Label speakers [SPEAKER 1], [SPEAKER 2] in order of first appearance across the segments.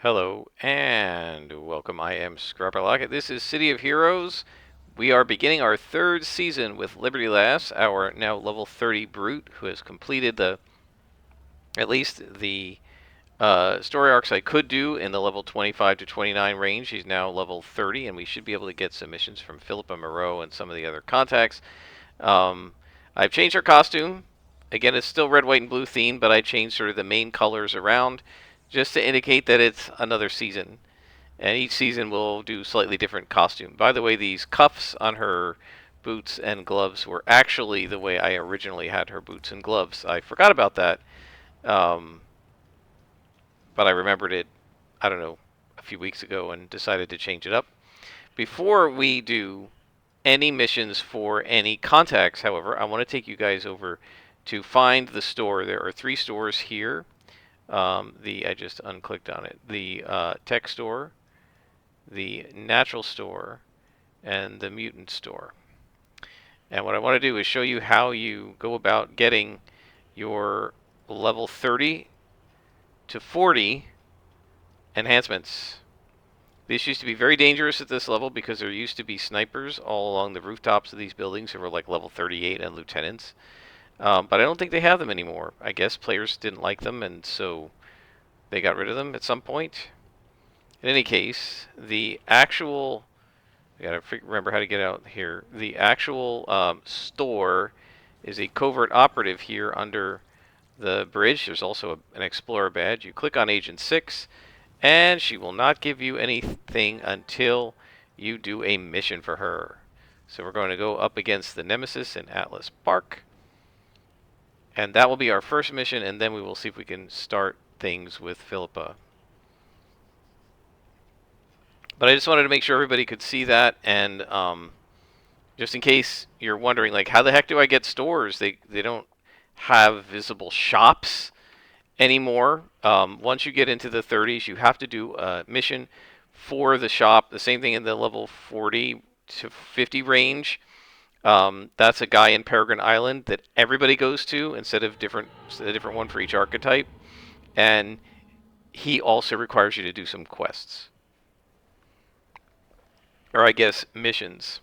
[SPEAKER 1] Hello and welcome. I am Scrapper Lockett. This is City of Heroes. We are beginning our third season with Liberty Lass, our now level 30 brute, who has completed at least the story arcs I could do in the level 25 to 29 range. He's now level 30, and we should be able to get some missions from Philippa Moreau and some of the other contacts. Um, I've changed her costume. Again, it's still red, white, and blue themed, but I changed sort of the main colors around just to indicate that it's another season. And each season will do slightly different costume. By the way, these cuffs on her boots and gloves were actually the way I originally had her boots and gloves. I forgot about that, um, but I remembered it, I don't know, a few weeks ago and decided to change it up. Before we do any missions for any contacts, however, I want to take you guys over to find the store. There are 3 stores here. I just unclicked on it. The tech store, the natural store, and the mutant store. And what I want to do is show you how you go about getting your level 30 to 40 enhancements. This used to be very dangerous at this level because there used to be snipers all along the rooftops of these buildings who were like level 38 and lieutenants. But I don't think they have them anymore. I guess players didn't like them, and so they got rid of them at some point. In any case, the actual, I gotta remember how to get out here. The actual store is a covert operative here under the bridge. There's also an explorer badge. You click on Agent 6, and she will not give you anything until you do a mission for her. So we're going to go up against the Nemesis in Atlas Park. And that will be our first mission, and then we will see if we can start things with Philippa. But I just wanted to make sure everybody could see that, and just in case you're wondering, like, how the heck do I get stores? They don't have visible shops anymore. Once you get into the 30s, you have to do a mission for the shop. The same thing in the level 40 to 50 range. That's a guy in Peregrine Island that everybody goes to instead of a different one for each archetype. And he also requires you to do some quests. Or I guess missions.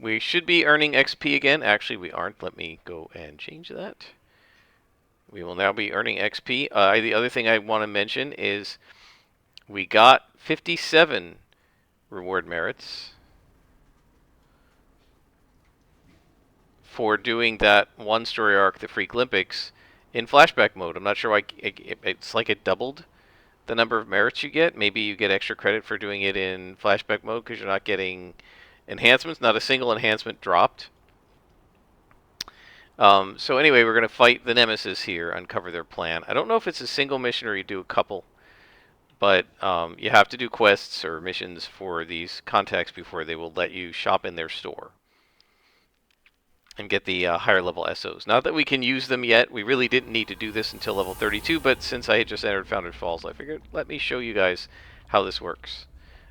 [SPEAKER 1] We should be earning XP again. Actually, we aren't. Let me go and change that. We will now be earning XP. The other thing I want to mention is we got 57 reward merits for doing that one story arc, the Freak Olympics, in flashback mode. I'm not sure why it's like it doubled the number of merits you get. Maybe you get extra credit for doing it in flashback mode because you're not getting enhancements. Not a single enhancement dropped. So anyway, we're going to fight the Nemesis here, uncover their plan. I don't know if it's a single mission or you do a couple, but you have to do quests or missions for these contacts before they will let you shop in their store and get the higher level SOs. Not that we can use them yet. We really didn't need to do this until level 32, but since I had just entered Founders Falls, I figured let me show you guys how this works.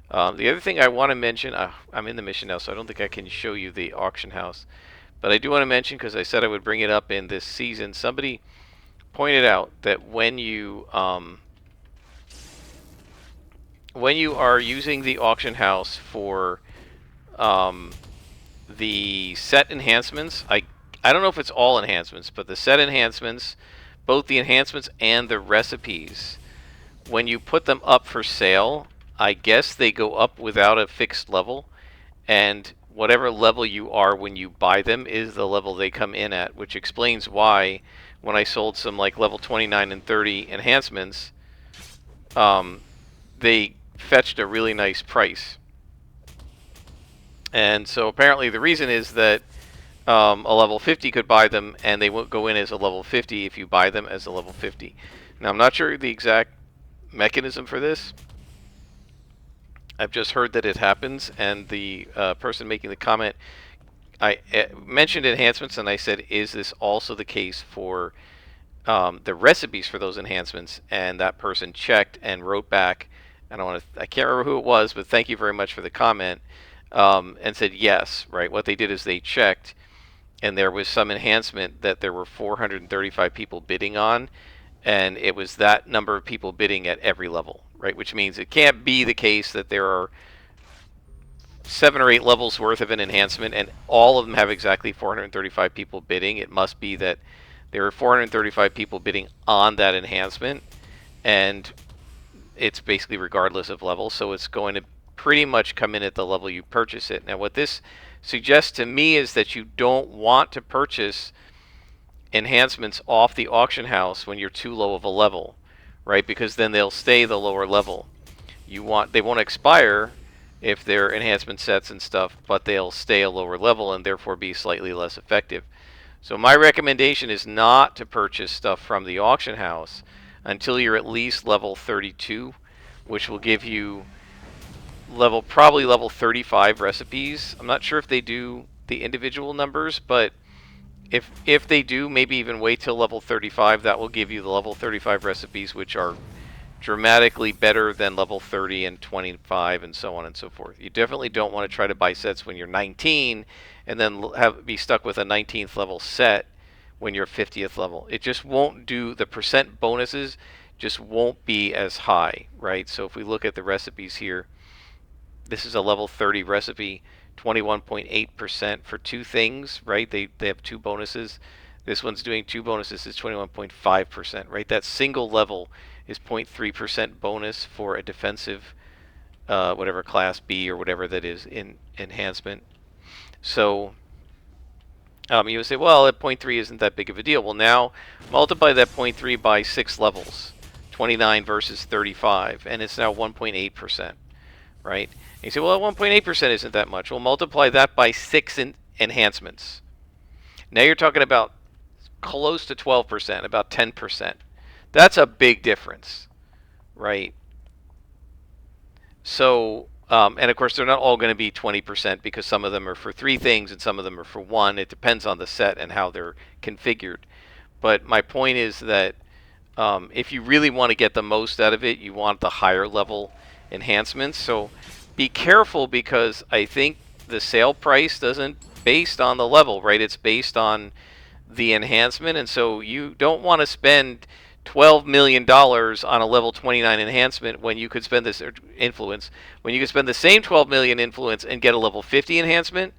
[SPEAKER 1] The other thing I want to mention, I'm in the mission now, so I don't think I can show you the auction house. But I do want to mention, because I said I would bring it up in this season, somebody pointed out that when you are using the auction house for the set enhancements, I don't know if it's all enhancements, but the set enhancements, both the enhancements and the recipes, when you put them up for sale, I guess they go up without a fixed level, and whatever level you are when you buy them is the level they come in at, which explains why when I sold some like level 29 and 30 enhancements, they fetched a really nice price. And so apparently the reason is that a level 50 could buy them, and they won't go in as a level 50 if you buy them as a level 50. Now, I'm not sure the exact mechanism for this. I've just heard that it happens, and the person making the comment, I mentioned enhancements, and I said, is this also the case for the recipes for those enhancements? And that person checked and wrote back, and I can't remember who it was, but thank you very much for the comment, and said yes, right? What they did is they checked, and there was some enhancement that there were 435 people bidding on, and it was that number of people bidding at every level, right? Which means it can't be the case that there are 7 or 8 levels worth of an enhancement and all of them have exactly 435 people bidding. It must be that there are 435 people bidding on that enhancement, and it's basically regardless of level, so it's going to pretty much come in at the level you purchase it. Now, what this suggests to me is that you don't want to purchase enhancements off the auction house when you're too low of a level, right? Because then they'll stay the lower level. They won't expire if they're enhancement sets and stuff, but they'll stay a lower level and therefore be slightly less effective. So my recommendation is not to purchase stuff from the auction house until you're at least level 32, which will give you probably level 35 recipes. I'm not sure if they do the individual numbers, but if they do, maybe even wait till level 35. That will give you the level 35 recipes, which are dramatically better than level 30 and 25 and so on and so forth. You definitely don't want to try to buy sets when you're 19 and then be stuck with a 19th level set when you're 50th level. It just won't do, the percent bonuses just won't be as high, right? So if we look at the recipes here, this is a level 30 recipe, 21.8% for 2 things, right? They have 2 bonuses. This one's doing 2 bonuses, is 21.5%, right? That single level is 0.3% bonus for a defensive, whatever class B or whatever that is in enhancement. So you would say, well, at 0.3 isn't that big of a deal. Well, now multiply that 0.3 by 6 levels, 29 versus 35, and it's now 1.8%, right? And you say, well, 1.8% isn't that much. Well, multiply that by 6 enhancements. Now you're talking about close to 12%, about 10%. That's a big difference, right? So, and of course, they're not all going to be 20% because some of them are for 3 things and some of them are for 1. It depends on the set and how they're configured. But my point is that if you really want to get the most out of it, you want the higher level enhancements. So be careful, because I think the sale price doesn't based on the level, right? It's based on the enhancement, and so you don't want to spend $12 million on a level 29 enhancement when you could spend this influence, when you could spend the same 12 million influence and get a level 50 enhancement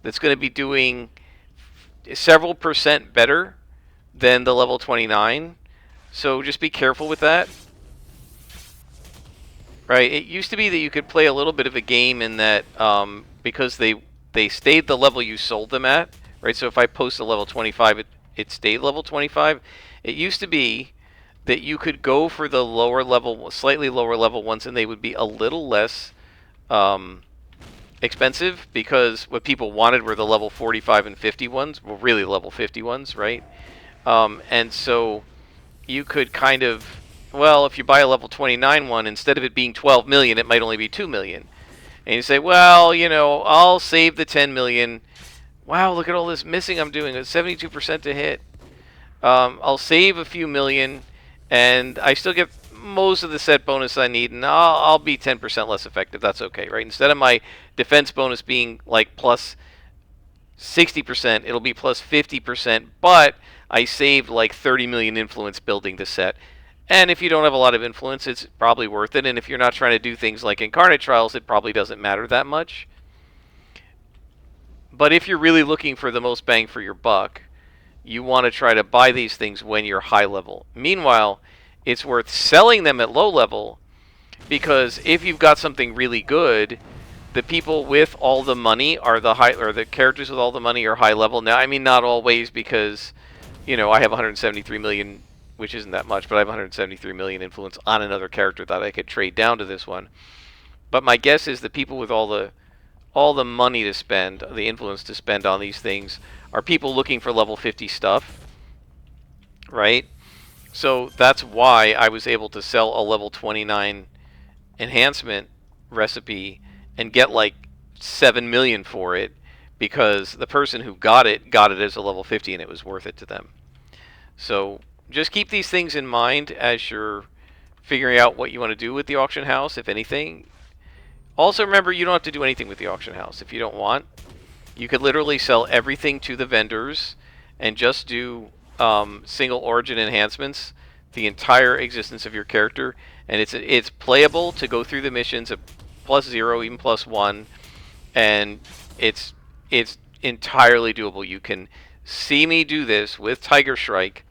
[SPEAKER 1] that's going to be doing several percent better than the level 29. So just be careful with that. Right, it used to be that you could play a little bit of a game in that because they stayed the level you sold them at, right? So if I post a level 25, it stayed level 25. It used to be that you could go for the lower level, slightly lower level ones, and they would be a little less expensive, because what people wanted were the level 45 and 50 ones, well, really level 50 ones, right? And so you could kind of, well, if you buy a level 29 one, instead of it being 12 million, it might only be 2 million. And you say, well, you know, I'll save the 10 million. Wow, look at all this missing I'm doing. It's 72% to hit. I'll save a few million, and I still get most of the set bonus I need, and I'll be 10% less effective. That's okay, right? Instead of my defense bonus being like plus 60%, it'll be plus 50%, but I saved like 30 million influence building the set. And if you don't have a lot of influence, it's probably worth it. And if you're not trying to do things like Incarnate Trials, it probably doesn't matter that much. But if you're really looking for the most bang for your buck, you want to try to buy these things when you're high level. Meanwhile, it's worth selling them at low level, because if you've got something really good, the people with all the money are the characters with all the money are high level. Now, I mean, not always, because, you know, I have 173 million, which isn't that much, but I have 173 million influence on another character that I could trade down to this one. But my guess is the people with all the money to spend, the influence to spend on these things, are people looking for level 50 stuff, right? So that's why I was able to sell a level 29 enhancement recipe and get like 7 million for it, because the person who got it as a level 50 and it was worth it to them. So just keep these things in mind as you're figuring out what you want to do with the auction house, if anything. Also remember, you don't have to do anything with the auction house if you don't want. You could literally sell everything to the vendors and just do single origin enhancements the entire existence of your character, and it's playable to go through the missions at +0, even +1, and it's it's entirely doable. You can see me do this with Tiger Strike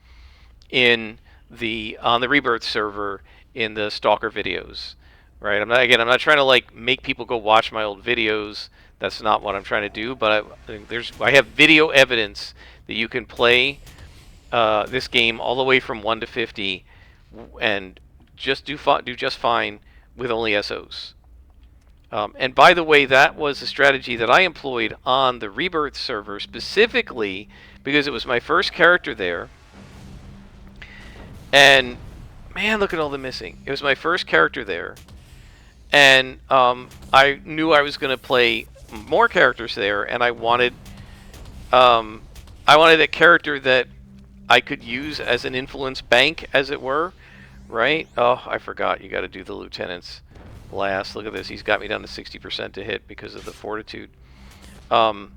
[SPEAKER 1] in the on the Rebirth server in the Stalker videos, right? I'm not trying to like make people go watch my old videos. That's not what I'm trying to do. But I have video evidence that you can play this game all the way from 1 to 50 and just do just fine with only SOs. And by the way, that was a strategy that I employed on the Rebirth server specifically because it was my first character there. And man, look at all the missing. It was my first character there. And I knew I was going to play more characters there, and I wanted a character that I could use as an influence bank, as it were, right? Oh, I forgot. You got to do the lieutenants last. Look at this. He's got me down to 60% to hit because of the fortitude. My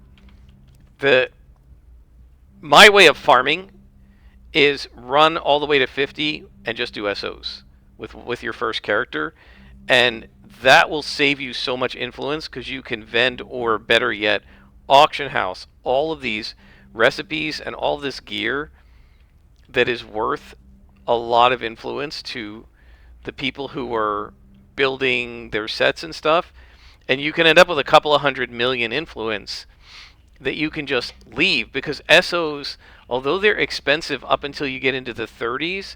[SPEAKER 1] way of farming is run all the way to 50 and just do SOs with your first character, and that will save you so much influence because you can vend, or better yet, auction house all of these recipes and all this gear that is worth a lot of influence to the people who are building their sets and stuff, and you can end up with a couple of 100 million influence that you can just leave, because SOs, although they're expensive up until you get into the 30s,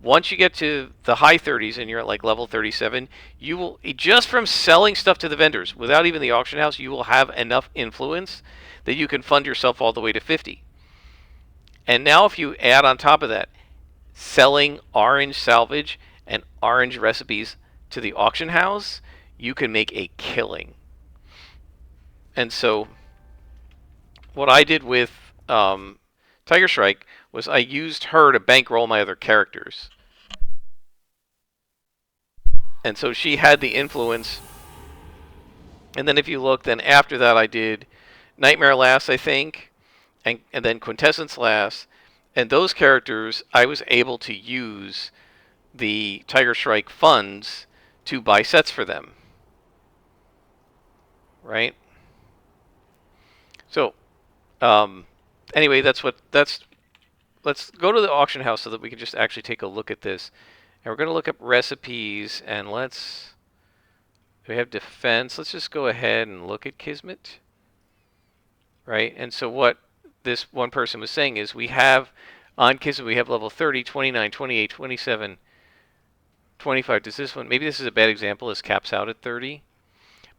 [SPEAKER 1] once you get to the high 30s and you're at like level 37, you will, just from selling stuff to the vendors without even the auction house, you will have enough influence that you can fund yourself all the way to 50. And now if you add on top of that selling orange salvage and orange recipes to the auction house, you can make a killing. And so what I did with Tiger Strike was I used her to bankroll my other characters. And so she had the influence. And then if you look, then after that I did Nightmare last, I think, and then Quintessence last. And those characters, I was able to use the Tiger Strike funds to buy sets for them. Right? So, anyway, let's go to the auction house so that we can just actually take a look at this. And we're going to look up recipes, and we have defense. Let's just go ahead and look at Kismet. Right? And so what this one person was saying is we have, on Kismet, we have level 30, 29, 28, 27, 25. Does this one, maybe this is a bad example, this caps out at 30.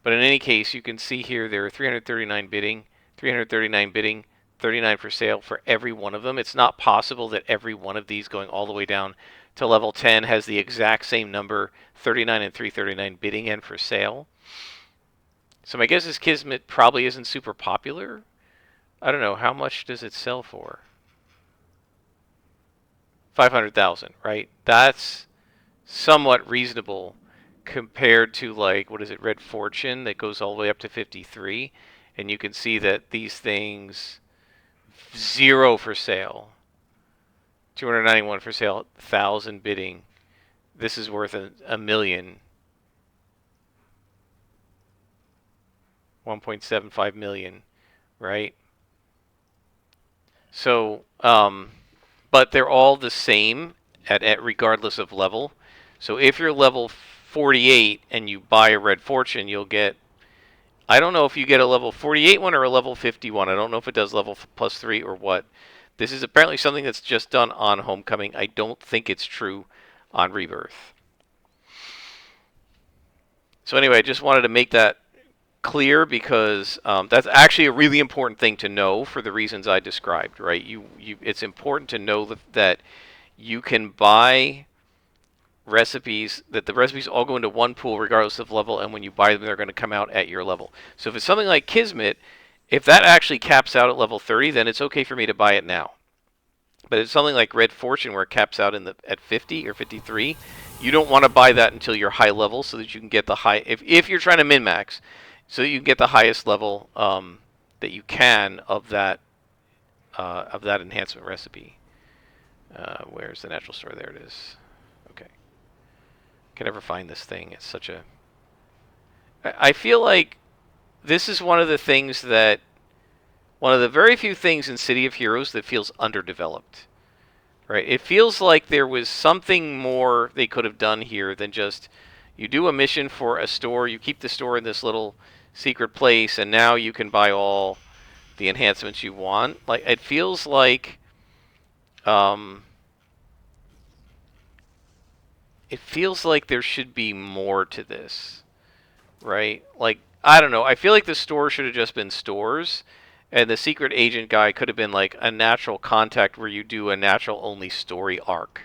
[SPEAKER 1] But in any case, you can see here there are 339 bidding, 339 bidding, 39 for sale for every one of them. It's not possible that every one of these going all the way down to level 10 has the exact same number, 39 and 339 bidding and for sale. So my guess is Kismet probably isn't super popular. I don't know, how much does it sell for? 500,000, right? That's somewhat reasonable compared to, like, what is it, Red Fortune that goes all the way up to 53. And you can see that these things, 0 for sale, 291 for sale, 1,000 bidding. This is worth a million. 1.75 million, right? So, but they're all the same at regardless of level. So if you're level 48 and you buy a Red Fortune, you'll get, I don't know if you get a level 48 one or a level 51. I don't know if it does level +3 or what. This is apparently something that's just done on Homecoming. I don't think it's true on Rebirth. So anyway, I just wanted to make that clear because that's actually a really important thing to know for the reasons I described, right? It's important to know that you can buy recipes, that the recipes all go into one pool regardless of level, and when you buy them, they're going to come out at your level. So if it's something like Kismet, if that actually caps out at level 30, then it's okay for me to buy it now. But it's something like Red Fortune where it caps out at 50 or 53, you don't want to buy that until you're high level so that you can get the high, if you're trying to min-max, so that you can get the highest level that you can of that enhancement recipe. Where's the natural store? There it is. Okay. Can never find this thing. It's such a. I feel like this is one of the things that. One of the very few things in City of Heroes that feels underdeveloped. Right? It feels like there was something more they could have done here than just you do a mission for a store, you keep the store in this little secret place, and now you can buy all the enhancements you want. Like it feels like um, there should be more to this, right? Like I don't know. I feel like the store should have just been stores, and the secret agent guy could have been like a natural contact where you do a natural only story arc.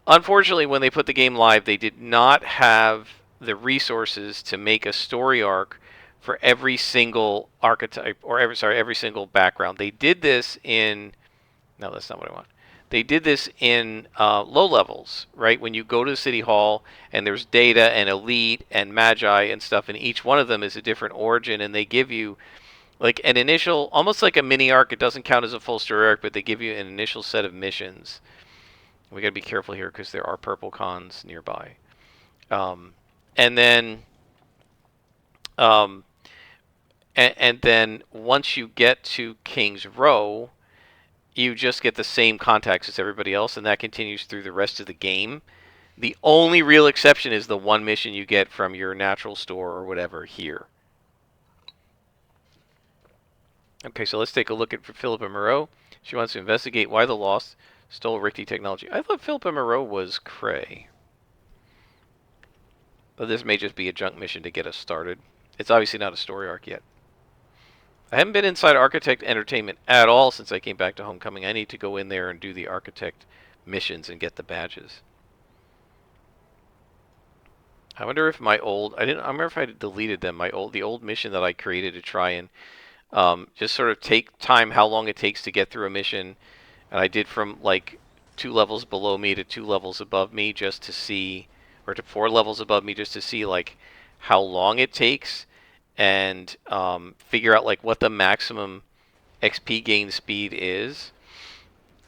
[SPEAKER 1] Unfortunately, when they put the game live, they did not have the resources to make a story arc for every single archetype or every single background. They did this in no, that's not what I want. They did this in low levels, right? When you go to City Hall and there's data and elite and magi and stuff, and each one of them is a different origin, and they give you like an initial, almost like a mini arc. It doesn't count as a full story arc, but they give you an initial set of missions. We got to be careful here because there are purple cons nearby. Um, and then, um, and then once you get to King's Row, you just get the same contacts as everybody else, and that continues through the rest of the game. The only real exception is the one mission you get from your natural store or whatever here. Okay, so let's take a look at Philippa Moreau. She wants to investigate why the Lost stole Richter technology. I thought Philippa Moreau was Cray. But this may just be a junk mission to get us started. It's obviously not a story arc yet. I haven't been inside Architect Entertainment at all since I came back to Homecoming. I need to go in there and do the Architect missions and get the badges. I wonder if my old... I remember if I deleted them. The old mission that I created to try and just sort of take time how long it takes to get through a mission. And I did from like 2 levels below me to 2 levels above me just to see... Or to 4 levels above me just to see like how long it takes. And figure out like what the maximum XP gain speed is.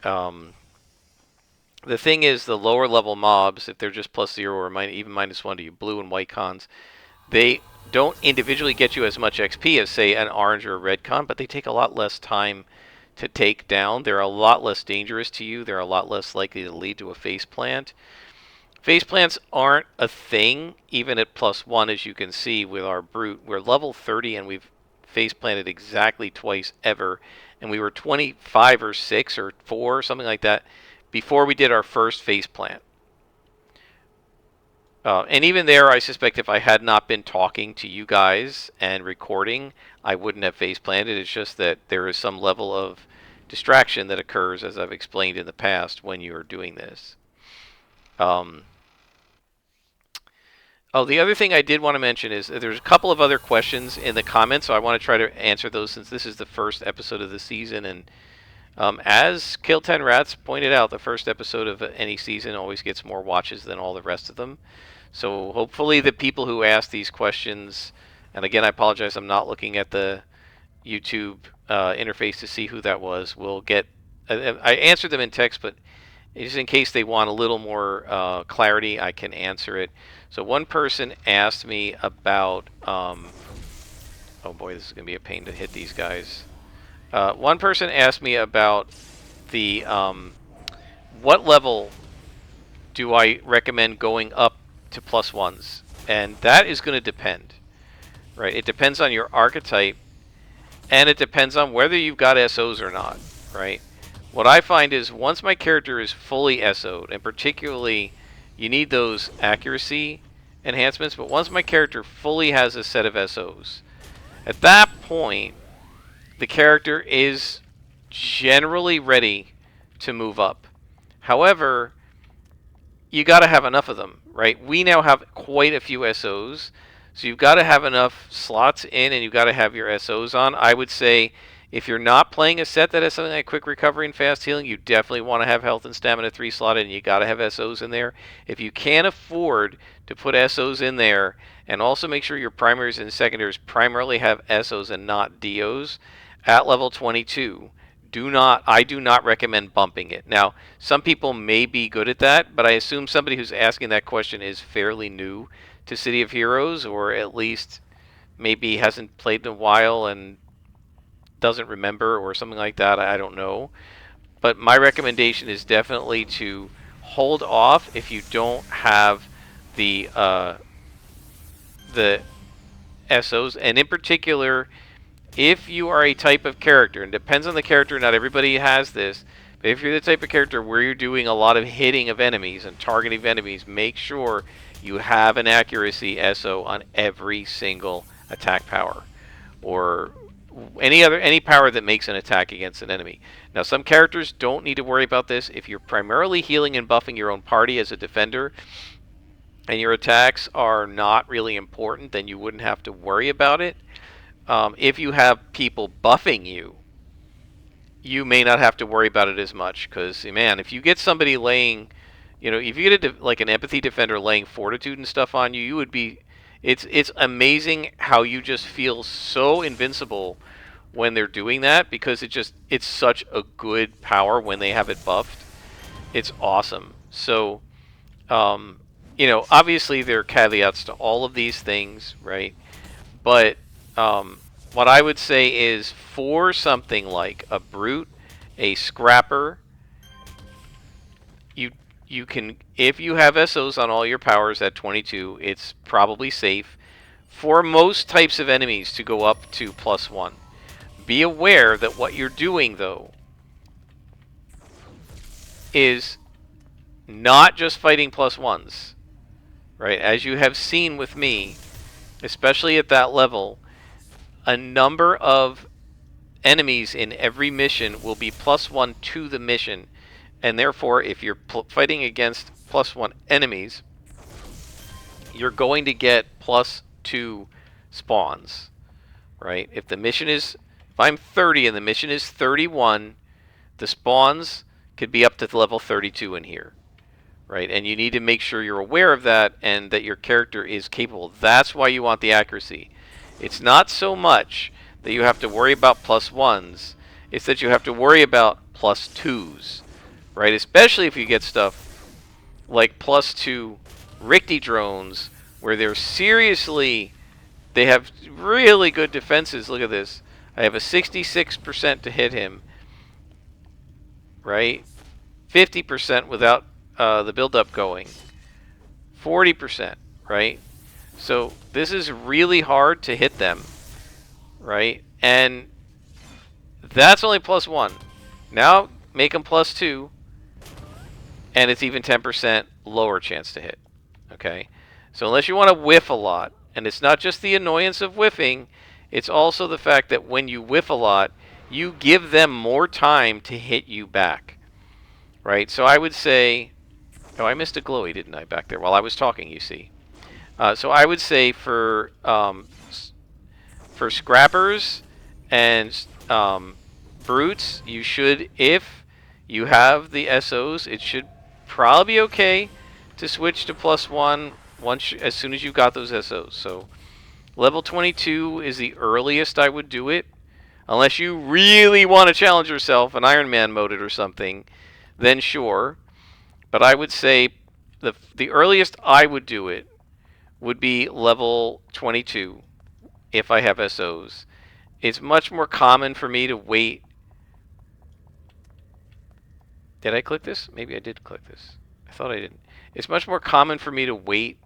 [SPEAKER 1] The thing is, the lower level mobs, if they're just +0 or even -1 to you, blue and white cons, they don't individually get you as much XP as, say, an orange or a red con, but they take a lot less time to take down. They're a lot less dangerous to you. They're a lot less likely to lead to a face plant. Face plants aren't a thing, even at +1, as you can see with our brute. We're level 30 and we've face planted exactly twice ever. And we were 25 or 6 or 4, something like that, before we did our first face plant. And even there, I suspect if I had not been talking to you guys and recording, I wouldn't have face planted. It's just that there is some level of distraction that occurs, as I've explained in the past, when you are doing this. Oh, the other thing I did want to mention is there's a couple of other questions in the comments, so I want to try to answer those since this is the first episode of the season. And as Kill 10 Rats pointed out, the first episode of any season always gets more watches than all the rest of them. So hopefully the people who ask these questions, and again I apologize, I'm not looking at the YouTube interface to see who that was, will get... I answered them in text, but just in case they want a little more clarity, I can answer it. So one person asked me about... oh boy, this is going to be a pain to hit these guys. One person asked me about the... what level do I recommend going up to +1s? And that is going to depend. Right? It depends on your archetype, and it depends on whether you've got SOs or not. Right? What I find is once my character is fully SO'd, and particularly you need those accuracy enhancements, but once my character fully has a set of SOs, at that point, the character is generally ready to move up. However, you got to have enough of them, right? We now have quite a few SOs, so you've got to have enough slots in, and you've got to have your SOs on. I would say if you're not playing a set that has something like quick recovery and fast healing, you definitely want to have health and stamina 3 slotted, and you got to have SOs in there. If you can't afford to put SOs in there, and also make sure your primaries and secondaries primarily have SOs and not DOs, at level 22, I do not recommend bumping it. Now, some people may be good at that, but I assume somebody who's asking that question is fairly new to City of Heroes, or at least maybe hasn't played in a while and doesn't remember or something like that. I don't know. But my recommendation is definitely to hold off if you don't have the SOs, and in particular, if you are a type of character, and it depends on the character, not everybody has this, but if you're the type of character where you're doing a lot of hitting of enemies and targeting of enemies, make sure you have an accuracy SO on every single attack power, or any power that makes an attack against an enemy. Now, some characters don't need to worry about this. If you're primarily healing and buffing your own party as a defender, and your attacks are not really important, then you wouldn't have to worry about it. If you have people buffing you, you may not have to worry about it as much, because, man, if you get somebody laying, if you get like an empathy defender laying fortitude and stuff on you, you would be, it's amazing how you just feel so invincible when they're doing that, because it's such a good power when they have it buffed. It's awesome. So, obviously there are caveats to all of these things, right? But what I would say is, for something like a brute, a scrapper, you can, if you have SOs on all your powers at 22, it's probably safe for most types of enemies to go up to +1. Be aware that what you're doing, though, is not just fighting +1s, right? As you have seen with me, especially at that level, a number of enemies in every mission will be +1 to the mission, and therefore, if you're fighting against +1 enemies, you're going to get +2 spawns, right? If I'm 30 and the mission is 31, the spawns could be up to level 32 in here, right? And you need to make sure you're aware of that and that your character is capable. That's why you want the accuracy. It's not so much that you have to worry about +1s, it's that you have to worry about +2s, right? Especially if you get stuff like +2 Richter drones, where they have really good defenses. Look at this. I have a 66% to hit him, right? 50% without the build-up going. 40%, right? So this is really hard to hit them, right? And that's only +1. Now make them +2, and it's even 10% lower chance to hit, okay? So unless you want to whiff a lot, and it's not just the annoyance of whiffing, it's also the fact that when you whiff a lot, you give them more time to hit you back, right? So I would say, oh, I missed a glowy, didn't I, back there while I was talking, you see. So I would say for scrappers and brutes, you should, if you have the SOs, it should probably be okay to switch to +1 as soon as you got those SOs. So level 22 is the earliest I would do it, unless you really want to challenge yourself and Iron Man mode it or something, then sure. But I would say the earliest I would do it would be level 22 if I have SOs. It's much more common for me to wait. Did I click this? Maybe I did click this. I thought I didn't. It's much more common for me to wait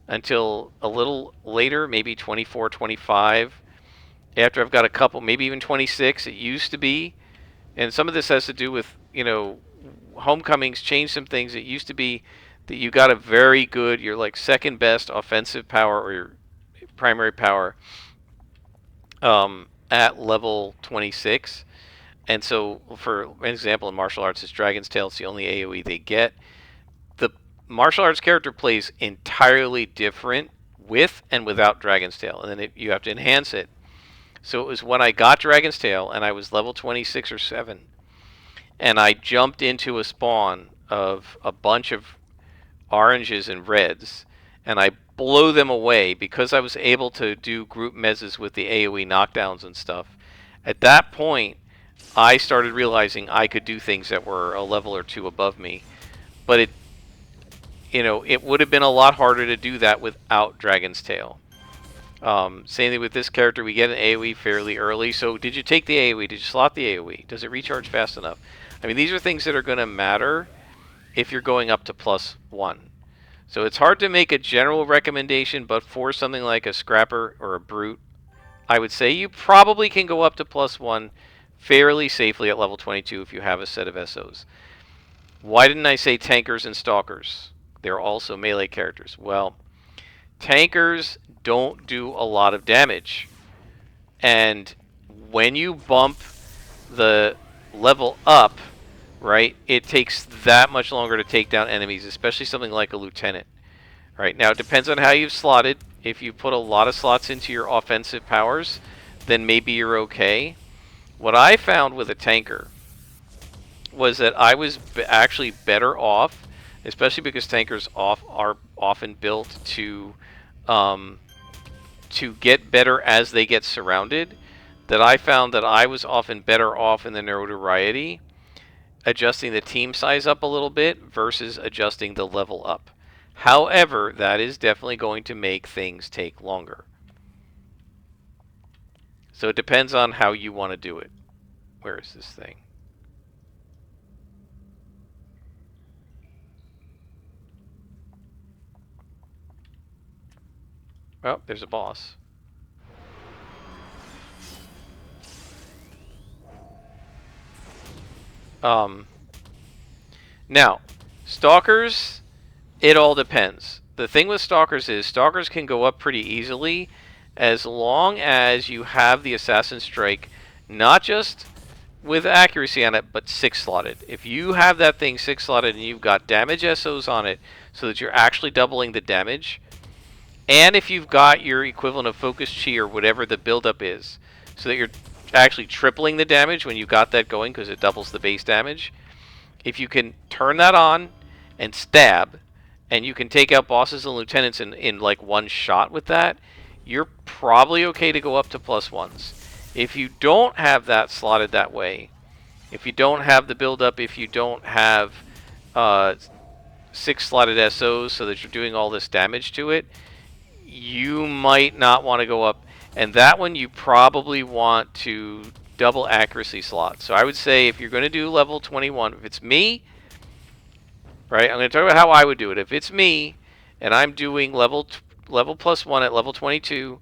[SPEAKER 1] until a little later, maybe 24, 25, after I've got a couple, maybe even 26. It used to be, and some of this has to do with, Homecomings changed some things. It used to be that you got a very good, your like second best offensive power or your primary power at level 26. And so, for an example, in martial arts, it's Dragon's Tail. It's the only AoE they get. The martial arts character plays entirely different with and without Dragon's Tail, and then you have to enhance it. So it was when I got Dragon's Tail, and I was level 26 or 7, and I jumped into a spawn of a bunch of oranges and reds, and I blew them away because I was able to do group mezzes with the AoE knockdowns and stuff. At that point, I started realizing I could do things that were a level or two above me. But it would have been a lot harder to do that without Dragon's Tail. Same thing with this character. We get an AoE fairly early. So did you take the AoE? Did you slot the AoE? Does it recharge fast enough? I mean, these are things that are going to matter if you're going up to +1. So it's hard to make a general recommendation, but for something like a Scrapper or a Brute, I would say you probably can go up to +1 fairly safely at level 22 if you have a set of SOs. Why didn't I say Tankers and Stalkers? They're also melee characters. Well, Tankers don't do a lot of damage. And when you bump the level up, right, it takes that much longer to take down enemies, especially something like a Lieutenant. Right, now it depends on how you've slotted. If you put a lot of slots into your offensive powers, then maybe you're okay. What I found with a tanker was that I was actually better off, especially because tankers are often built to get better as they get surrounded, that I found that I was often better off in the notoriety adjusting the team size up a little bit versus adjusting the level up. However, that is definitely going to make things take longer. So it depends on how you want to do it. Where is this thing? Oh, there's a boss. Now, Stalkers, it all depends. The thing with Stalkers is Stalkers can go up pretty easily as long as you have the Assassin Strike not just with accuracy on it, but 6-slotted. If you have that thing 6-slotted and you've got damage SOs on it so that you're actually doubling the damage, and if you've got your equivalent of Focus Chi or whatever the buildup is, so that you're actually tripling the damage when you've got that going because it doubles the base damage, if you can turn that on and stab, and you can take out bosses and lieutenants in like one shot with that, you're probably okay to go up to +1s. If you don't have that slotted that way, if you don't have the build-up, if you don't have 6-slotted SOs so that you're doing all this damage to it, you might not want to go up. And that one you probably want to double accuracy slot. So I would say if you're going to do level 21, if it's me, right, I'm going to talk about how I would do it. If it's me and I'm doing level +1 at level 22,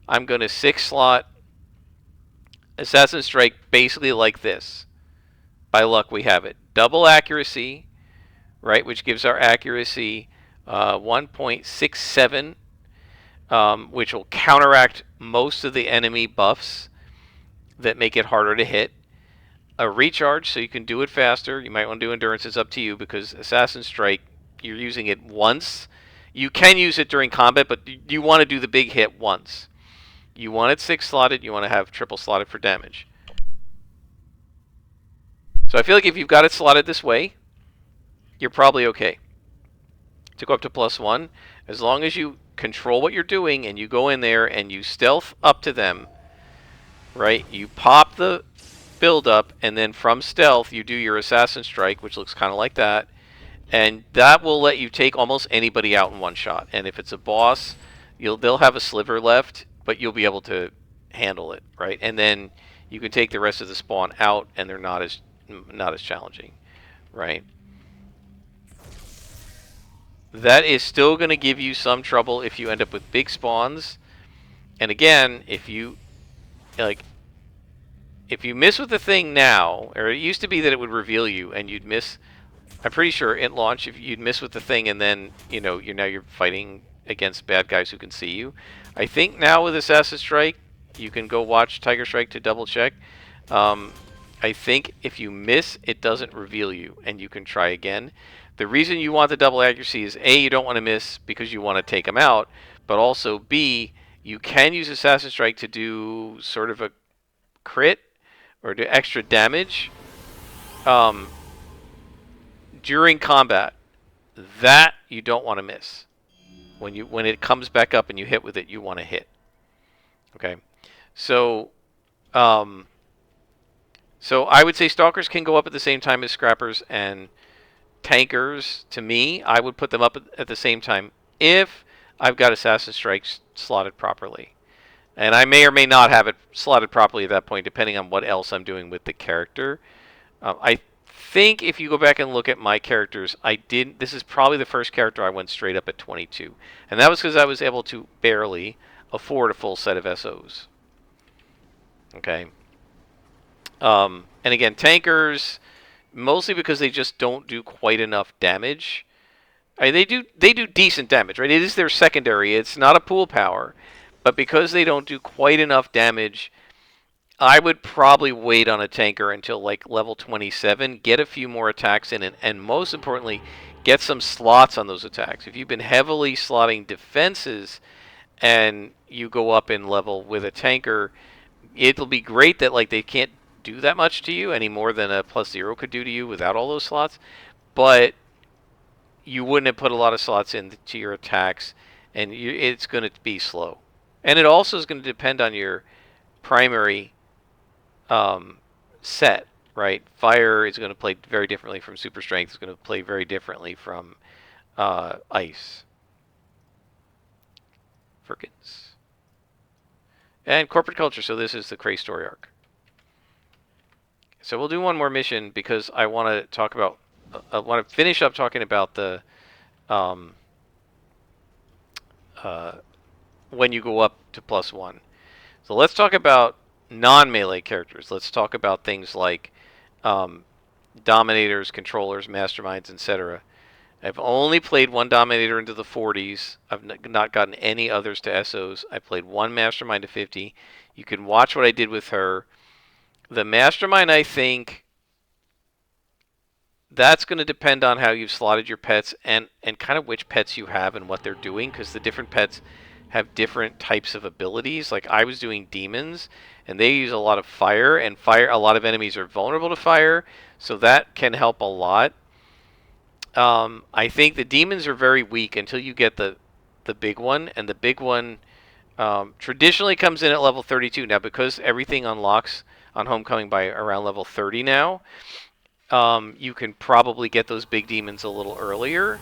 [SPEAKER 1] I'm going to 6-slot Assassin Strike basically like this. By luck we have it. Double accuracy, right, which gives our accuracy 1.67, which will counteract most of the enemy buffs that make it harder to hit. A recharge, so you can do it faster. You might want to do endurance. It's up to you because Assassin Strike, you're using it once. You can use it during combat, but you want to do the big hit once. You want it 6-slotted. You want to have triple slotted for damage. So I feel like if you've got it slotted this way, you're probably okay to go up to +1. As long as you control what you're doing and you go in there and you stealth up to them, right? You pop the build up, and then from stealth you do your Assassin Strike, which looks kind of like that, and that will let you take almost anybody out in one shot. And if it's a boss, they'll have a sliver left, but you'll be able to handle it, right? And then you can take the rest of the spawn out, and they're not as challenging, right? That is still going to give you some trouble if you end up with big spawns. And again, if you miss with the thing now, or it used to be that it would reveal you and you'd miss. I'm pretty sure at launch, if you'd miss with the thing and then you're fighting against bad guys who can see you. I think now with Assassin Strike, you can go watch Tiger Strike to double check. I think if you miss, it doesn't reveal you, and you can try again. The reason you want the double accuracy is A, you don't want to miss because you want to take them out, but also B, you can use Assassin Strike to do sort of a crit or do extra damage during combat. That you don't want to miss. When it comes back up and you hit with it, you want to hit. Okay, so So I would say Stalkers can go up at the same time as Scrappers and Tankers. To me, I would put them up at the same time if I've got Assassin Strikes slotted properly. And I may or may not have it slotted properly at that point, depending on what else I'm doing with the character. I think if you go back and look at my characters, I did. This is probably the first character I went straight up at 22, and that was because I was able to barely afford a full set of SOs. Okay. And again, tankers, mostly because they just don't do quite enough damage. I mean, they do decent damage, right? It is their secondary. It's not a pool power, but because they don't do quite enough damage, I would probably wait on a tanker until like level 27, get a few more attacks in, and most importantly, get some slots on those attacks. If you've been heavily slotting defenses and you go up in level with a tanker, it'll be great that like they can't do that much to you any more than a +0 could do to you without all those slots, but you wouldn't have put a lot of slots into your attacks, and it's going to be slow. And it also is going to depend on your primary set, right? Fire is going to play very differently from Super Strength. It's going to play very differently from Ice. Firkins. And Corporate Culture, so this is the Cray story arc. So we'll do one more mission because I want to talk about, I want to finish up talking about the, when you go up to +1. So let's talk about non-melee characters. Let's talk about things like dominators, controllers, masterminds, etc. I've only played one dominator into the 40s. I've not gotten any others to SOs. I played one mastermind to 50. You can watch what I did with her. The mastermind, I think, that's going to depend on how you've slotted your pets and kind of which pets you have and what they're doing, because the different pets have different types of abilities. Like I was doing demons, and they use a lot of fire, and a lot of enemies are vulnerable to fire, so that can help a lot. I think the demons are very weak until you get the big one, and the big one traditionally comes in at level 32. Now, because everything unlocks on Homecoming by around level 30 now, you can probably get those big demons a little earlier,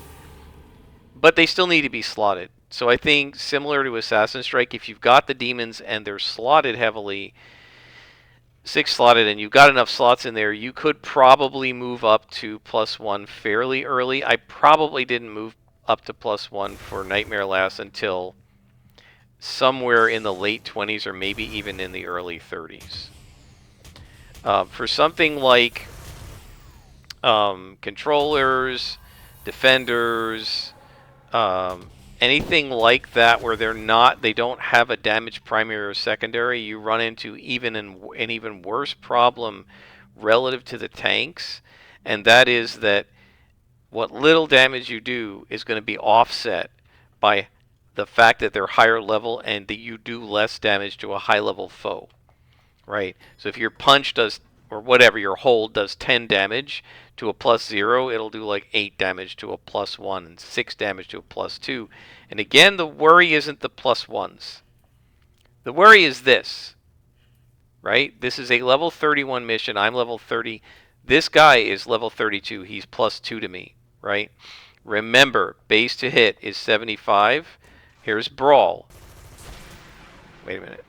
[SPEAKER 1] but they still need to be slotted. So I think similar to Assassin Strike, if you've got the demons and they're slotted heavily, 6 slotted, and you've got enough slots in there, you could probably move up to +1 fairly early. I probably didn't move up to +1 for Nightmare Lass until somewhere in the late 20s or maybe even in the early 30s. For something like controllers, defenders, anything like that where they don't have a damaged primary or secondary, you run into an even worse problem relative to the tanks, and that is that what little damage you do is going to be offset by the fact that they're higher level and that you do less damage to a high level foe, right? So if your punch does, or whatever, your hold does 10 damage to a +0, it'll do like 8 damage to a +1 and 6 damage to a +2. And again, the worry isn't the +1s. The worry is this, right? This is a level 31 mission. I'm level 30. This guy is level 32. He's +2 to me, right? Remember, base to hit is 75. Here's Brawl. Wait a minute.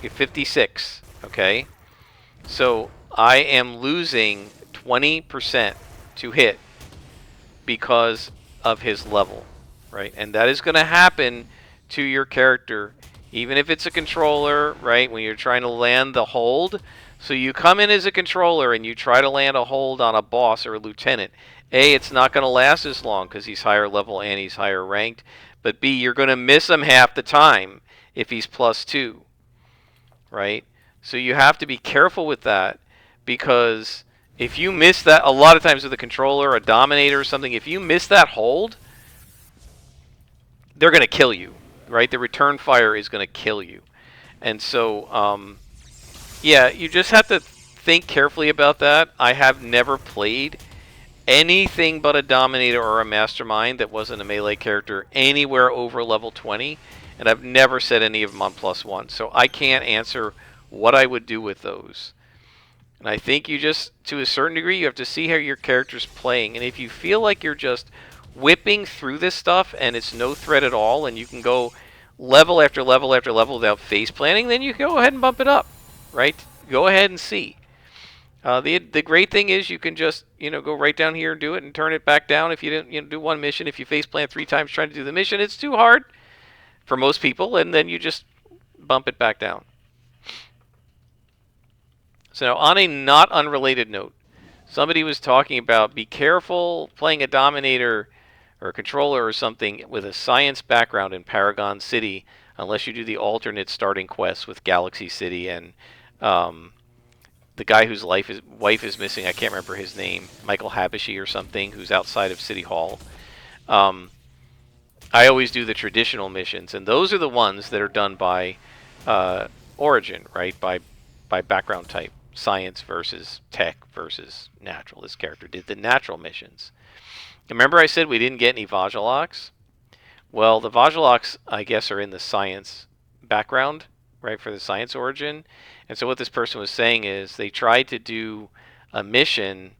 [SPEAKER 1] 56, okay? So I am losing 20% to hit because of his level, right? And that is going to happen to your character, even if it's a controller, right? When you're trying to land the hold. So you come in as a controller and you try to land a hold on a boss or a lieutenant. A, it's not going to last as long because he's higher level and he's higher ranked. But B, you're going to miss him half the time if he's +2, right? So you have to be careful with that, because if you miss that, a lot of times with a controller, a dominator or something, if you miss that hold, they're going to kill you, right? The return fire is going to kill you. And so, yeah, you just have to think carefully about that. I have never played anything but a dominator or a mastermind that wasn't a melee character anywhere over level 20, and I've never set any of them on +1. So I can't answer what I would do with those. And I think you just, to a certain degree, you have to see how your character's playing. And if you feel like you're just whipping through this stuff and it's no threat at all, and you can go level after level after level without face planning, then you go ahead and bump it up, right? Go ahead and see. The great thing is you can just go right down here and do it and turn it back down if you didn't do one mission. If you face plant 3 times trying to do the mission, it's too hard for most people, and then you just bump it back down. So now, on a not unrelated note, somebody was talking about be careful playing a Dominator or a Controller or something with a science background in Paragon City unless you do the alternate starting quests with Galaxy City and the guy whose wife is missing. I can't remember his name, Michael Habishi or something, who's outside of City Hall. I always do the traditional missions, and those are the ones that are done by origin, right? By background type. Science versus tech versus natural. This character did the natural missions. Remember I said we didn't get any Vajaloks? Well, the Vajaloks, I guess, are in the science background, right, for the science origin. And so what this person was saying is they tried to do a mission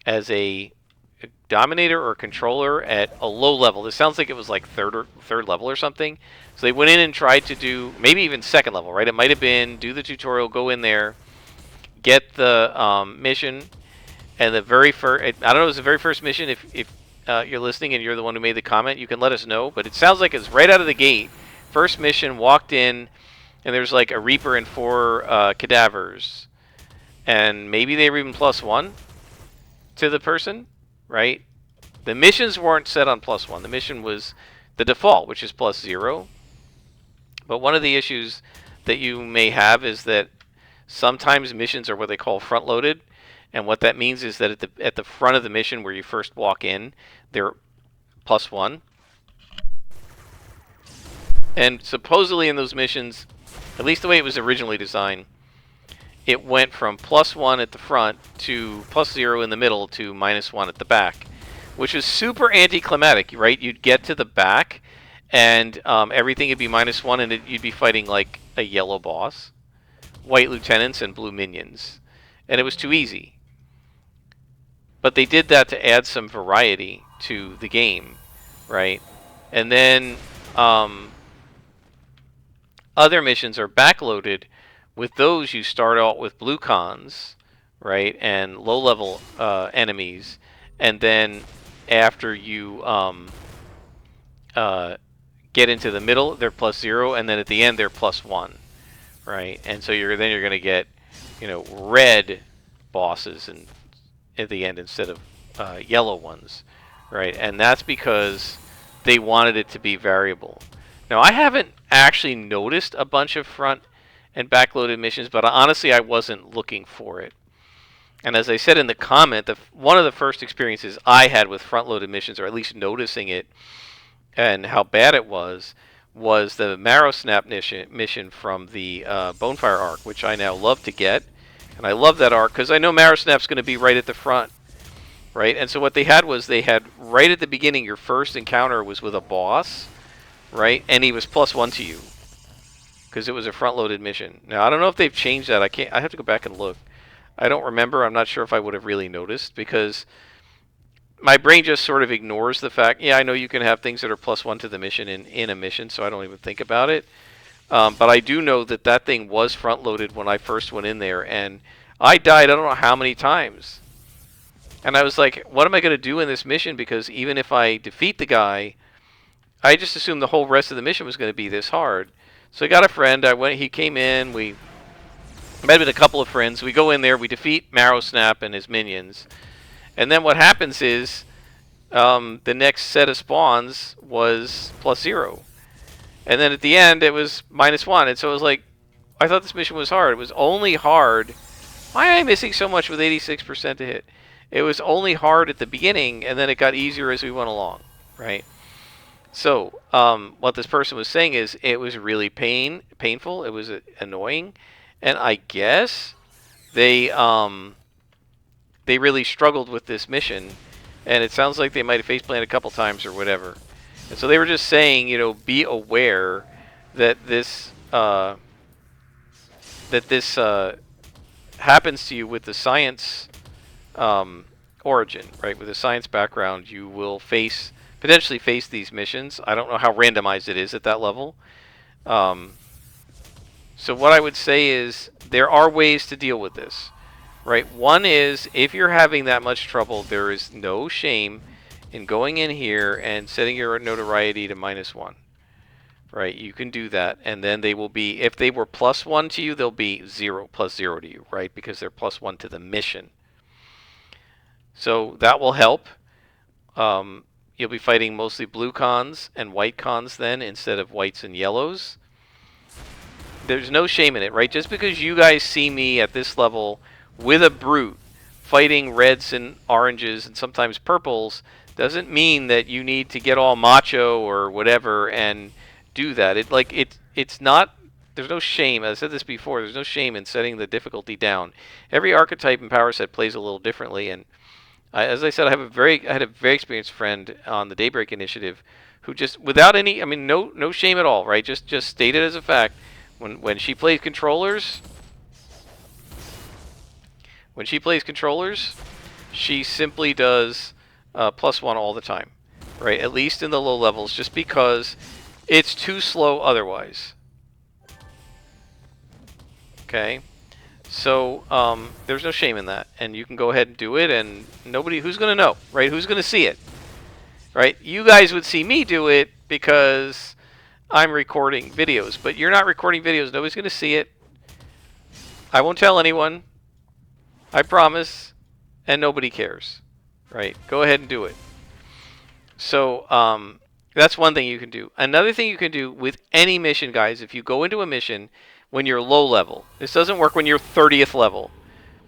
[SPEAKER 1] as a Dominator or Controller at a low level. This sounds like it was like third level or something. So they went in and tried to do maybe even second level, right? It might have been do the tutorial, go in there, get the mission, and the very first, I don't know, it was the very first mission. If you're listening and you're the one who made the comment, you can let us know. But it sounds like it's right out of the gate. First mission, walked in, and there's like a Reaper and 4 cadavers. And maybe they were even +1 to the person, right? The missions weren't set on +1. The mission was the default, which is +0. But one of the issues that you may have is that sometimes missions are what they call front-loaded, and what that means is that at the front of the mission where you first walk in, they're +1. And supposedly in those missions, at least the way it was originally designed, it went from +1 at the front to +0 in the middle to -1 at the back, which is super anticlimactic, right? You'd get to the back, and everything would be -1, and you'd be fighting like a yellow boss, white lieutenants, and blue minions. And it was too easy. But they did that to add some variety to the game, right? And then other missions are backloaded. With those, you start out with blue cons, right, and low-level enemies. And then after you get into the middle, they're +0, and then at the end, they're +1. Right, and so you're going to get, red bosses at the end instead of yellow ones, right? And that's because they wanted it to be variable. Now, I haven't actually noticed a bunch of front and backloaded missions, but honestly, I wasn't looking for it. And as I said in the comment, one of the first experiences I had with front-loaded missions, or at least noticing it and how bad it was the Marrow Snap mission from the Bonefire arc, which I now love to get. And I love that arc because I know Marrow Snap's going to be right at the front, right? And so what they had was right at the beginning, your first encounter was with a boss, right? And he was +1 to you because it was a front-loaded mission. Now, I don't know if they've changed that. I have to go back and look. I don't remember. I'm not sure if I would have really noticed because my brain just sort of ignores the fact, yeah, I know you can have things that are +1 to the mission in a mission, so I don't even think about it. But I do know that thing was front-loaded when I first went in there, and I died I don't know how many times. And I was like, what am I going to do in this mission? Because even if I defeat the guy, I just assumed the whole rest of the mission was going to be this hard. So I got a friend. He came in. We met with a couple of friends. We go in there. We defeat Marrow Snap and his minions. And then what happens is the next set of spawns was +0. And then at the end, it was -1. And so it was like, I thought this mission was hard. It was only hard. Why am I missing so much with 86% to hit? It was only hard at the beginning, and then it got easier as we went along, right? So what this person was saying is it was really painful. It was annoying. And I guess they really struggled with this mission, and it sounds like they might have faceplanted a couple times or whatever. And so they were just saying, be aware that this happens to you with the science origin, right? With a science background, you will potentially face these missions. I don't know how randomized it is at that level. So what I would say is there are ways to deal with this, right? One is if you're having that much trouble, there is no shame in going in here and setting your notoriety to -1. Right, you can do that, and then they will be, if they were +1 to you, they'll be 0 + 0 to you, right? Because they're +1 to the mission. So that will help. You'll be fighting mostly blue cons and white cons then, instead of whites and yellows. There's no shame in it, right? Just because you guys see me at this level with a brute fighting reds and oranges and sometimes purples doesn't mean that you need to get all macho or whatever and do that. It's not. There's no shame. As I said this before. There's no shame in setting the difficulty down. Every archetype and power set plays a little differently, and as I said, I had a very experienced friend on the Daybreak Initiative, who just without any, I mean, no shame at all, right? Just stated as a fact, when she plays controllers, she simply does +1 all the time, right? At least in the low levels, just because it's too slow otherwise. Okay, so there's no shame in that, and you can go ahead and do it, and who's going to know, right? Who's going to see it, right? You guys would see me do it because I'm recording videos, but you're not recording videos. Nobody's going to see it. I won't tell anyone. I promise, and nobody cares, right? Go ahead and do it. So that's one thing you can do. Another thing you can do with any mission, guys, if you go into a mission when you're low level. This doesn't work when you're 30th level.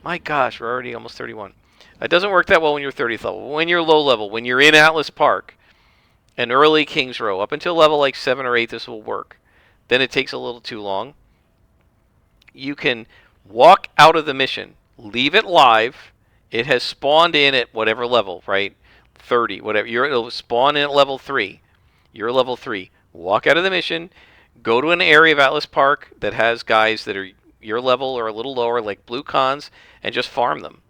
[SPEAKER 1] My gosh, we're already almost 31. It doesn't work that well when you're 30th level. When you're low level, when you're in Atlas Park and early Kings Row, up until level like 7 or 8, this will work. Then it takes a little too long. You can walk out of the mission, leave it live. It has spawned in at whatever level, right? 30, whatever. It'll spawn in at level 3. You're level 3. Walk out of the mission, go to an area of Atlas Park that has guys that are your level or a little lower, like blue cons, and just farm them.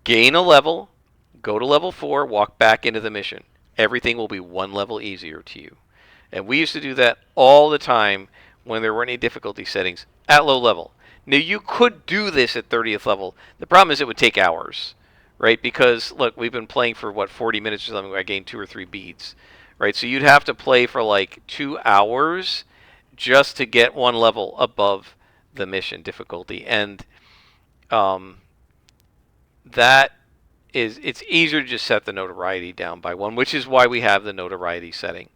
[SPEAKER 1] Gain a level, go to level 4, walk back into the mission. Everything will be 1 level easier to you. And we used to do that all the time when there weren't any difficulty settings at low level. Now, you could do this at 30th level. The problem is it would take hours, right? Because, look, we've been playing for, 40 minutes or something. I gained 2 or 3 beads, right? So you'd have to play for like 2 hours just to get 1 level above the mission difficulty. And it's easier to just set the notoriety down by 1, which is why we have the notoriety setting.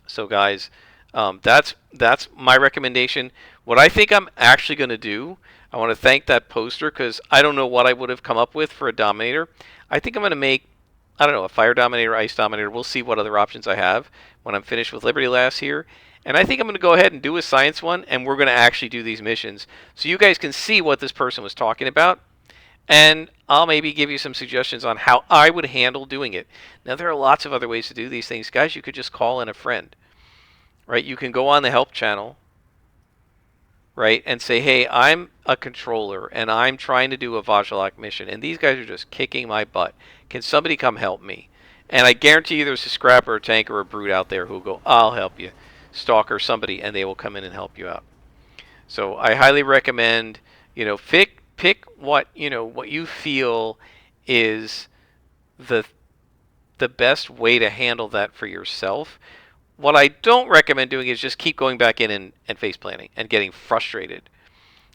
[SPEAKER 1] So, guys, that's my recommendation. What I think I'm actually going to do, I want to thank that poster because I don't know what I would have come up with for a Dominator. I think I'm going to make, I don't know, a Fire Dominator, Ice Dominator. We'll see what other options I have when I'm finished with Liberty Lass here. And I think I'm going to go ahead and do a Science one, and we're going to actually do these missions so you guys can see what this person was talking about. And I'll maybe give you some suggestions on how I would handle doing it. Now, there are lots of other ways to do these things. Guys, you could just call in a friend, right? You can go on the help channel, right, and say, hey, I'm a controller, and I'm trying to do a Vajjalak mission, and these guys are just kicking my butt. Can somebody come help me? And I guarantee you there's a scrapper, a tank, or a brute out there who will go, I'll help you. Stalker, somebody, and they will come in and help you out. So I highly recommend, pick what you feel is the best way to handle that for yourself. What I don't recommend doing is just keep going back in and face planting and getting frustrated,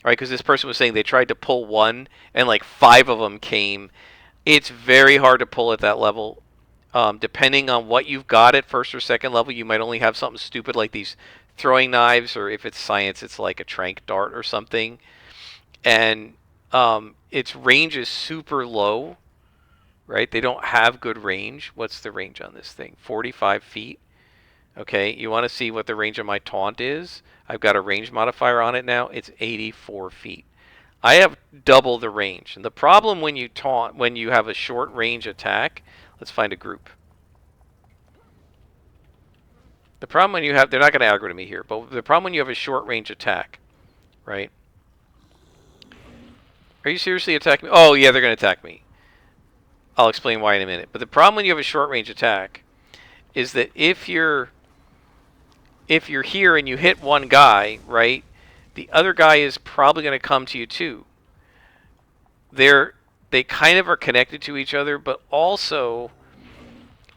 [SPEAKER 1] right? Because this person was saying they tried to pull 1 and like 5 of them came. It's very hard to pull at that level. Depending on what you've got at 1st or 2nd level, you might only have something stupid like these throwing knives, or if it's science, it's like a trank dart or something. And its range is super low, right? They don't have good range. What's the range on this thing? 45 feet. Okay, you want to see what the range of my taunt is? I've got a range modifier on it now. It's 84 feet. I have double the range. And the problem when you taunt, when you have a short range attack, let's find a group. The problem when you have, they're not going to aggro to me here, but the problem when you have a short range attack, right, Are you seriously attacking me? Oh, yeah, they're going to attack me. I'll explain why in a minute. But the problem when you have a short range attack is that if you're here and you hit one guy, right, the other guy is probably going to come to you too. They kind of are connected to each other, but also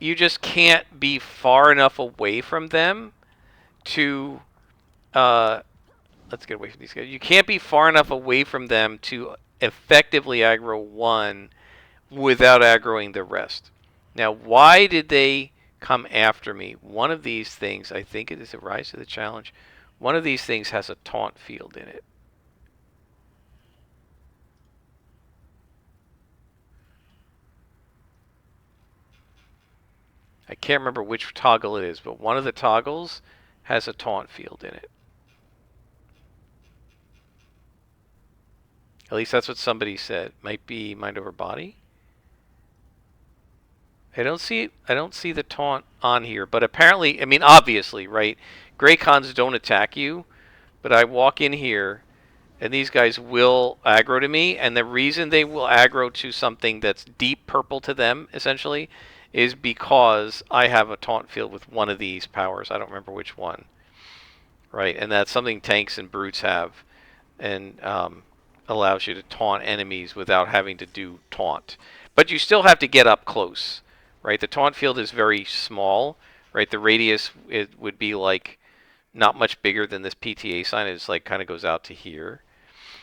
[SPEAKER 1] you just can't be far enough away from them to let's get away from these guys. You can't be far enough away from them to effectively aggro one without aggroing the rest. Now, why did they come after me? One of these things, I think it is a Rise to the Challenge. One of these things has a taunt field in it. I can't remember which toggle it is, but one of the toggles has a taunt field in it. At least that's what somebody said. Might be Mind Over Body. I don't see the taunt on here, but apparently, I mean, obviously, right? Greycons don't attack you, but I walk in here, and these guys will aggro to me, and the reason they will aggro to something that's deep purple to them, essentially, is because I have a taunt field with one of these powers. I don't remember which one, right? And that's something tanks and brutes have, and allows you to taunt enemies without having to do taunt. But you still have to get up close, right? The taunt field is very small, right? The radius would be like not much bigger than this PTA sign. It's like kind of goes out to here.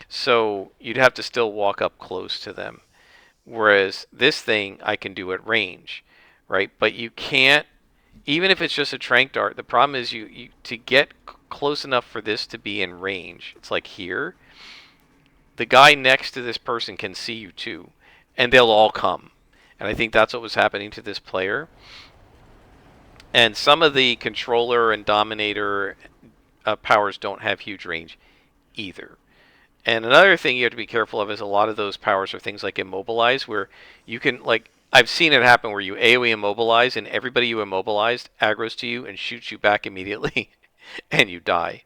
[SPEAKER 1] So you'd have to still walk up close to them. Whereas this thing I can do at range, right? But you can't, even if it's just a trank dart, the problem is you to get close enough for this to be in range. It's like here. The guy next to this person can see you too, and they'll all come. And I think that's what was happening to this player. And some of the controller and dominator powers don't have huge range either. And another thing you have to be careful of is a lot of those powers are things like immobilize, where you can, like, I've seen it happen where you AoE immobilize and everybody you immobilized aggros to you and shoots you back immediately and you die.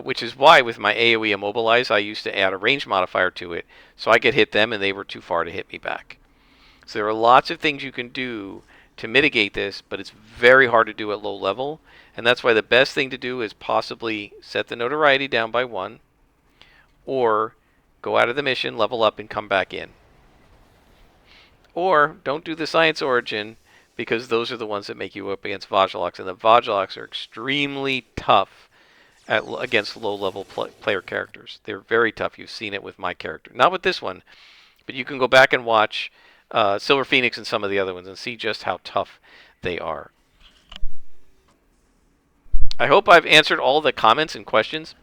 [SPEAKER 1] Which is why with my AoE immobilize, I used to add a range modifier to it, so I could hit them and they were too far to hit me back. So there are lots of things you can do to mitigate this, but it's very hard to do at low level, and that's why the best thing to do is possibly set the notoriety down by 1, or go out of the mission, level up, and come back in. Or don't do the Science Origin, because those are the ones that make you up against Vajalox, and the Vajalox are extremely tough against low-level player characters. They're very tough. You've seen it with my character. Not with this one, but you can go back and watch Silver Phoenix and some of the other ones and see just how tough they are. I hope I've answered all the comments and questions,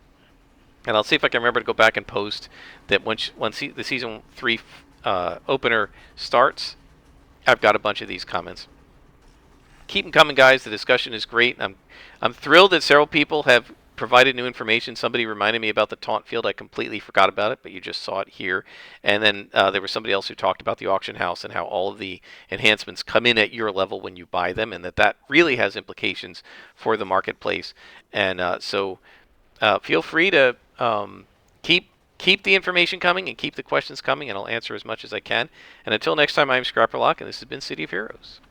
[SPEAKER 1] and I'll see if I can remember to go back and post that once the Season 3 opener starts, I've got a bunch of these comments. Keep them coming, guys. The discussion is great. I'm thrilled that several people have provided new information. Somebody reminded me about the taunt field. I completely forgot about it, but you just saw it here. And then there was somebody else who talked about the auction house and how all of the enhancements come in at your level when you buy them, and that really has implications for the marketplace. And so feel free to keep the information coming and keep the questions coming, and I'll answer as much as I can. And until next time, I'm Scrapperlock, and this has been City of Heroes.